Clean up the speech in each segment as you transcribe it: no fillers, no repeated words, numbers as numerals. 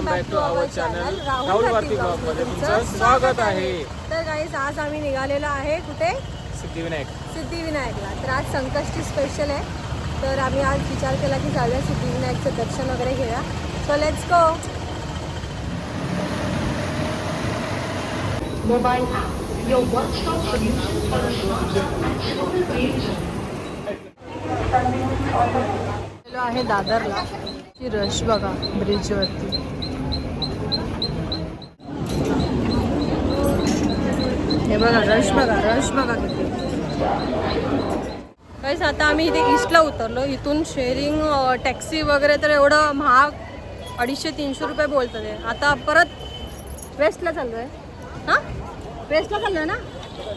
Back to our channel Rahul Bharti blog मध्ये तुमचं स्वागत आहे. तर गाईज आज आम्ही निघालेलो आहे कुठे? सिद्धिविनायकला. तर आज संकष्टी स्पेशल आहे. तर आम्ही आज विचार केला की जाऊया सिद्धिविनायकचं दर्शन वगैरे घेऊया. So let's go. Mobile app, your one-stop solution for a smart and scalable आहे दादरला. ची रश बघा ब्रिजवरती. हे बघा रश बघा किती. काहीच आता आम्ही इथे ईस्टला उतरलो. इथून शेअरिंग टॅक्सी वगैरे तर एवढं महाग 250-300 रुपये बोलतात आहे. आता परत वेस्टला चाललो आहे. हां वेस्टला चाललो आहे ना.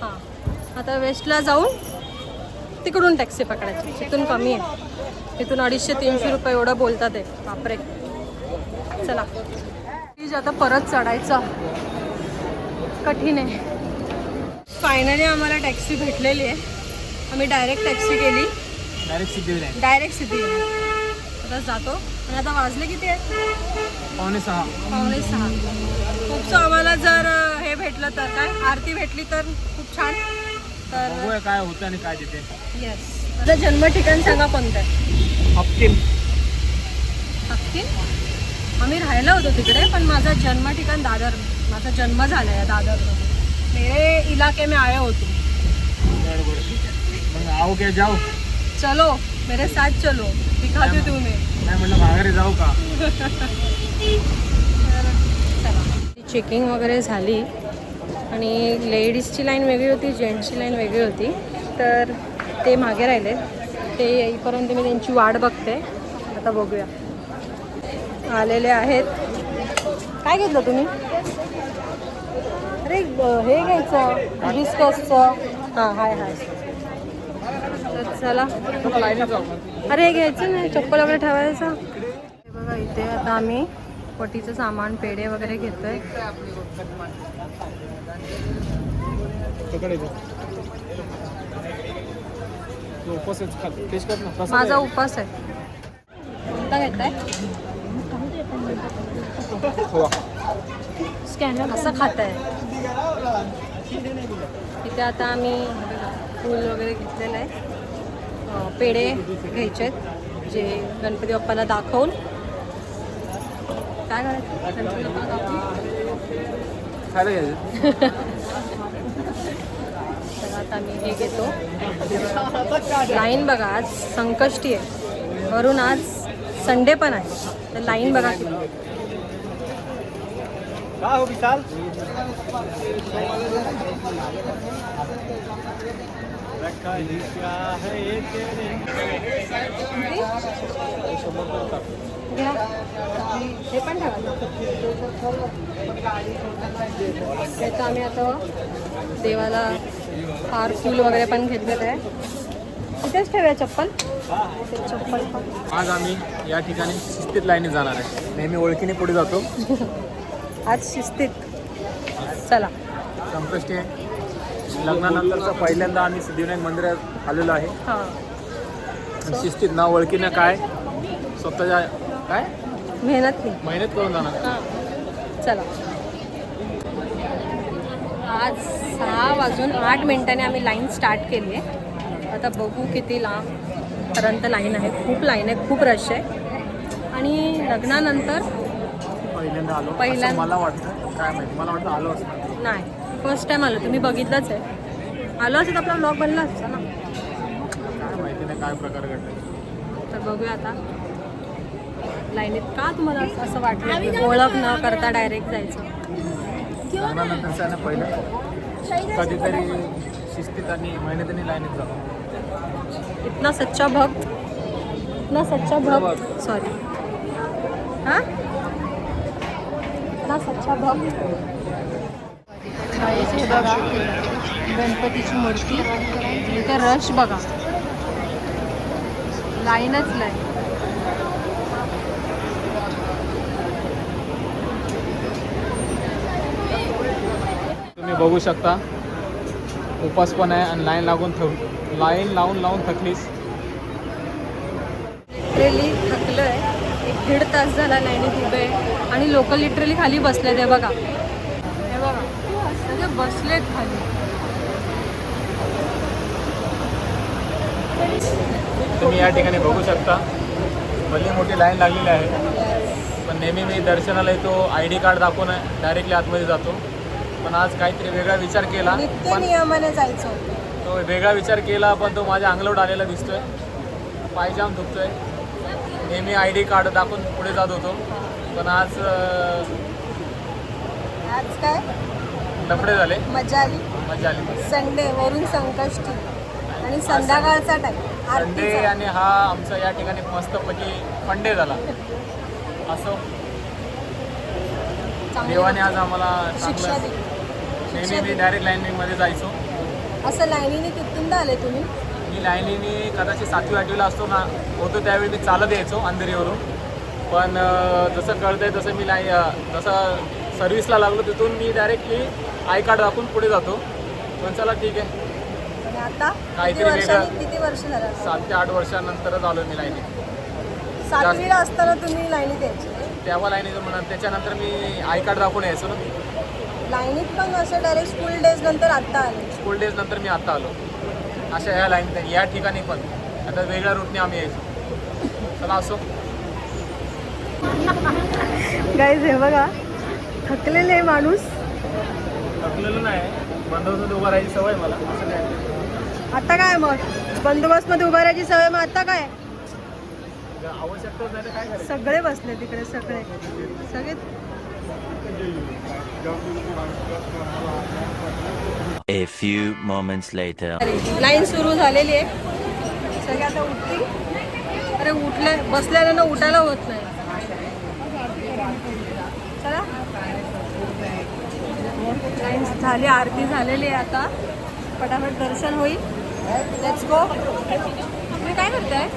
हां आता वेस्टला जाऊन तिकडून टॅक्सी पकडायची. तिथून कमी आहे. इथून 250-300 रुपये एवढं बोलतात आहे. बापरे. चला आता परत चढायचं कठीण आहे. फायनली आम्हाला टॅक्सी भेटलेली आहे. आम्ही डायरेक्ट टॅक्सी केली. डायरेक्ट सिद्धिविनायक आता जातो. आणि आता वाजले किती आहे? 5:45. खूपसं आम्हाला जर हे भेटलं तर काय आरती भेटली तर खूप छान. तर काय होतं आणि काय तिथे. येस. माझं जन्म ठिकाण सांगा कोणतं आहे? हक्कीम. आम्ही राहिलो होतो तिकडे पण माझं जन्म ठिकाण दादर. माझा जन्म झाला आहे दादरमध्ये. मेरे इलाके में आए हो तुम. मग आओ क्या जाओ. चलो मेरे साथ चलो दिखाते हो तुम्ही. नाही म्हटलं माघारी जाऊ का. चला चेकिंग वगैरे झाली आणि लेडीजची लाईन वेगळी होती, जेंट्सची लाईन वेगळी होती. तर ते मागे राहिले. ते येईपर्यंत मी त्यांची वाट बघते. आता बघूया. आलेले आहेत. काय घेतलं तुम्ही? अरे हे घ्यायचं डिस्कसचं. हां हाय. तर चला. अरे हे घ्यायचं नाही. चप्पल वगैरे ठेवायचं. हे बघा इथे आता आम्ही पटीचं सामान पेढे वगैरे घेतोय. माझा उपास आहे. कोणता घेताय? स्कॅनर असं खात आहे. इथे आता आम्ही फूल वगैरे घेतलेलं आहे. पेढे घ्यायचे आहेत जे गणपती बाप्पाला दाखवून. काय करायचं गणपती बाप्पाला दाखवून तर आता मी हे घेतो. लाईन बघा आज संकष्टी आहे वरून आज संडे पण आहे. तर लाईन बघा किती. घ्या हे पण ठेवा. त्याचं आम्ही आता देवाला हार फूल वगैरे पण घेतलेलं आहे. तिथेच ठेवूया चप्पल. आज आम्ही या ठिकाणी शिस्तीत लाईनीत जाणार आहे. नेहमी ओळखीने पुढे जातो. आज शिस्तीत. चला. संकष्टी आहे. लग्नानंतरचा पहिल्यांदा आम्ही सिद्धिविनायक मंदिरात आलेलो आहे. हां शिस्तीत ना ओळखीनं काय स्वतःच्या काय मेहनत करून जाणार. हां चला. आज 6:08 आम्ही लाईन स्टार्ट केली आहे. आता बघू किती लांबपर्यंत लाईन आहे. खूप लाईन आहे. खूप रश आहे. आणि लग्नानंतर पहिल्यांदा मला वाटतं काय माहिती. मला वाटतं आलो असतं. नाही फर्स्ट टाईम आलो. तुम्ही बघितलंच आहे. आलो असं तर आपला ब्लॉग बनला असता ना. काय माहिती नाही काय प्रकार घडला. तर बघूया आता लाईनीत का तुम्हाला असं वाटलं ओळख न करता डायरेक्ट जायचं. लग्नानंतरचं आहे ना पहिलं कधीतरी शिस्तीत आणि मेहनतीने लाईनीत जातो. इतना सच्चा भक्त सॉरी हां इतना सच्चा भक्त. हे बघा गणपतीची मूर्ती. इथे रश बघा. लाईनच लाईन. तुम्ही बघू शकता उपास पण आहे आणि लाईन लावून थकलीस. लिटरली थकलं आहे. 1 दीड तास झाला लाईनीत उभे आणि लोक लिटरली खाली बसले ते बघा. हे बघा सगळे बसलेत खाली. तुम्ही या ठिकाणी बघू शकता भली मोठी लाईन लागलेली आहे. पण नेहमी मी दर्शनाला येतो ID कार्ड दाखवून डायरेक्टली आतमध्ये जातो. पण आज काहीतरी वेगळा विचार केला. नित्य नियमाने जायचं होतं. तो वेगळा विचार केला पण तो माझ्या अंगलट आलेला दिसतोय. पायजाम दुखतोय. नेहमी ID कार्ड दाखवून पुढे जात होतो. पण आज काय लफडे झाले. मजा आली. मजा आली. संडे वरून संकष्टी आणि संध्याकाळचा टाइम संडे आणि हा आमचा या ठिकाणी मस्तपैकी फंडे झाला. असं देवाने आज आम्हाला शिक्षा चांगलं. दिली. नेहमी मी डायरेक्ट लाईनमध्ये जायचो. असं लाईनीने कितींदा आले तुम्ही? मी लाईनीने कदाचित 7वी 8वीला असतो ना होतो त्यावेळी मी चालत यायचो अंधेरीवरून. पण जसं कळतंय तसं मी जसं सर्व्हिसला लागलो तिथून मी डायरेक्टली I कार्ड दाखवून पुढे जातो. पण चला ठीक आहे. आणि आता काहीतरी वेगळं. किती वर्ष झालं? 7 ते 8 वर्षानंतरच आलो मी लाईनीत. 7वीला असताना तुम्ही लाईनीत यायचे? तेव्हा लाईनीचं म्हणत त्याच्यानंतर मी I कार्ड दाखवून यायचो ना. लाईनीत पण असं डायरेक्ट स्कूल डेज नंतर आत्ता आले? स्कूल डेज नंतर मी आत्ता आलो. अशा ह्या लाईन या ठिकाणी पण आता वेगळ्या रूटने आम्ही यायचो. चला असो. गाईज हे बघा थकलेले आहे माणूस. थकलेलं नाही. बंदोबस्त उभा राहायची सवय मला. असं काय आता काय मग बंदोबस्तमध्ये उभा राहायची सवय. मग आता काय आवश्यकताच नाही तर काय करायचं. सगळे बसले तिकडे. सगळे A few moments later. Line सुरू झालेली आहे. सगळे आता उठतील. अरे उठले बसल्याने ना उठायला होत नाही. चला लाईन झाली. आरती झालेली आहे. आता फटाफट दर्शन होईल. Let's go. तुम्ही काय करताय?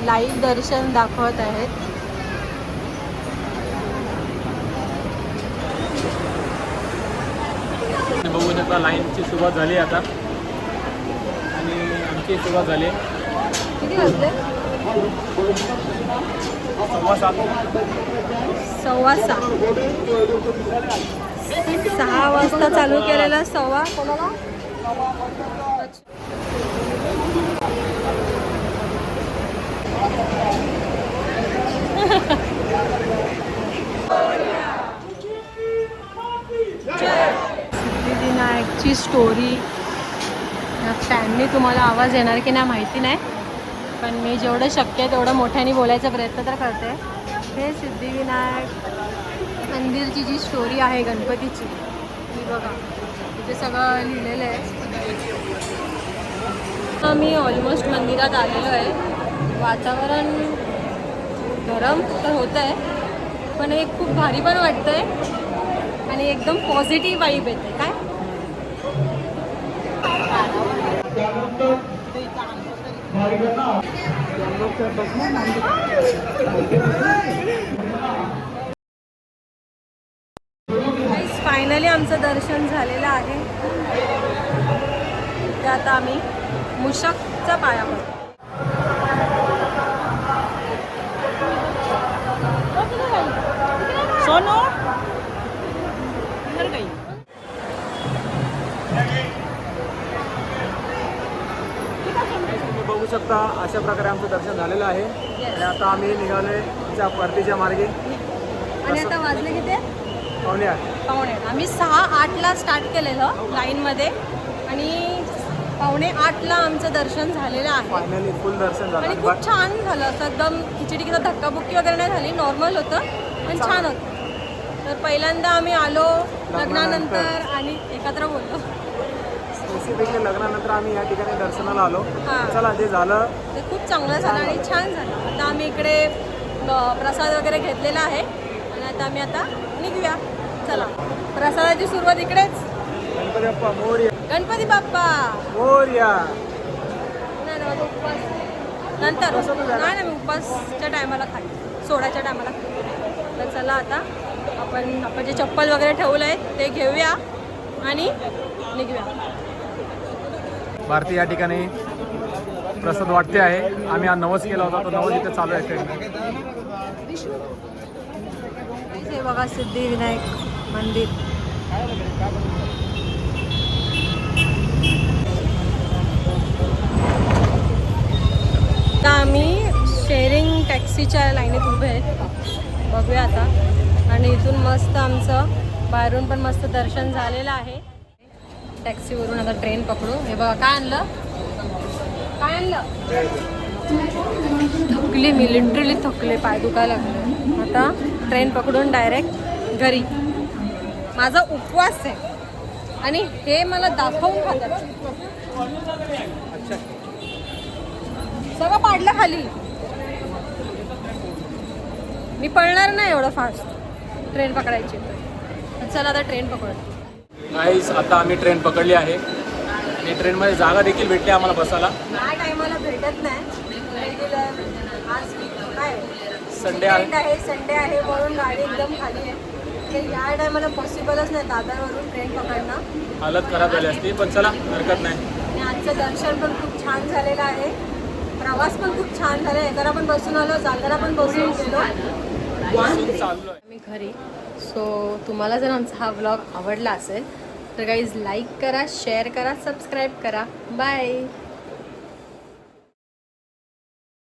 लाईव्ह दर्शन दाखवत आहेत. बघू शकता लाईनची सुरुवात झाली आता आणि आमची सुरुवात झाली. किती वाजले? 6:15. 6 वाजता चालू केलेला 6:15 कोणाला? सिद्धिविनायकची स्टोरी. या फॅननी तुम्हाला आवाज येणार की नाही माहिती नाही. पण मी जेवढं शक्य आहे तेवढं मोठ्याने बोलायचा प्रयत्न तर करते. हे सिद्धिविनायक मंदिरची जी स्टोरी आहे गणपतीची ती बघा. तिथे सगळं लिहिलेलं आहे. आम्ही ऑलमोस्ट मंदिरात आलेलो आहे. वातावरण गरम तर होतं आहे पण एक खूप भारी पण वाटतं आहे आणि एकदम पॉझिटिव्ह वाईब येते. काय फायनली आमचं दर्शन झालेलं आहे. ते आता आम्ही मुशकचा पाया पडतो. सोनो तुम्ही बघू शकता अशा प्रकारे आमचं दर्शन झालेलं आहे. आणि आता आम्ही निघालोय आमच्या परतीच्या मार्गे. आणि आता वाजले किती? 7:45. 7:45. आम्ही 6:08ला स्टार्ट केलेलं लाईनमध्ये आणि 7:45ला आमचं दर्शन झालेलं आहे. फायनली फुल दर्शन झालं. आणि खूप छान झालं. असं एकदम खिचडी किंवा धक्काबुक्की वगैरे नाही झाली. नॉर्मल होतं पण छान होतं. तर पहिल्यांदा आम्ही आलो लग्नानंतर आणि एकत्र बोललो. स्पेसिफिकली लग्नानंतर आम्ही या ठिकाणी दर्शनाला आलो. हां. चला जे झालं ते खूप चांगलं झालं आणि छान झालं. आता आम्ही इकडे प्रसाद वगैरे घेतलेला आहे आणि आता आम्ही निघूया. चला प्रसादाची सुरुवात इकडेच. गणपती बाप्पा मोरया. गणपती बाप्पा मोरया. नाही ना माझा उपवास नंतर. नाही मी उपवासच्या टायमाला खाते. सोडाच्या टायमाला खाते. तर चला आता आपण जे चप्पल वगैरे ठेवलं आहे ते घेऊया आणि निघूया. भारती या ठिकाणी प्रसाद वाटते आहे. आम्ही हा नवस केला होता, तो नवस इथे चालू आहे ट्रेन. हे बघा सिद्धिविनायक मंदिर. आता आम्ही शेअरिंग टॅक्सीच्या लाईनीत उभे आहेत. बघूया आता. आणि इथून मस्त आमचं बाहेरून पण मस्त दर्शन झालेलं आहे. टॅक्सीवरून आता ट्रेन पकडू. हे बघा काय आणलं, काय आणलं. थकली मी, लिटरली थकले, पाय दुखायला लागले. आता ट्रेन पकडून डायरेक्ट घरी. माझा उपवास आहे आणि हे मला दाखवून खातात. सगळं पाडलं खाली. मी पळणार नाही एवढं फास्ट ट्रेन पकडायची. चला आता ट्रेन पकडू. गाईस आता आम्ही ट्रेन पकडली आहे आणि ट्रेनमध्ये जागा देखील भेटली आम्हाला बसायला. या टायमाला भेटत नाही रेग्युलर. आज काय संडे आहे. संडे आहे म्हणून गाडी एकदम खाली आहे. ते या टायमाला पॉसिबलच नाही दादरवरून ट्रेन पकडणं. हालत खराब झाली असती, पण चला हरकत नाही. आणि आजचं दर्शन पण खूप छान झालेलं आहे. प्रवास पण खूप छान झाला. एकाला पण बसून आलो, जाताना पण बसून गेलो. चाललो आहे मी घरी. सो तुम्हाला जर आमचा हा व्लॉग आवडला असेल तर गाईज लाईक करा, शेअर करा, सबस्क्राईब करा. बाय.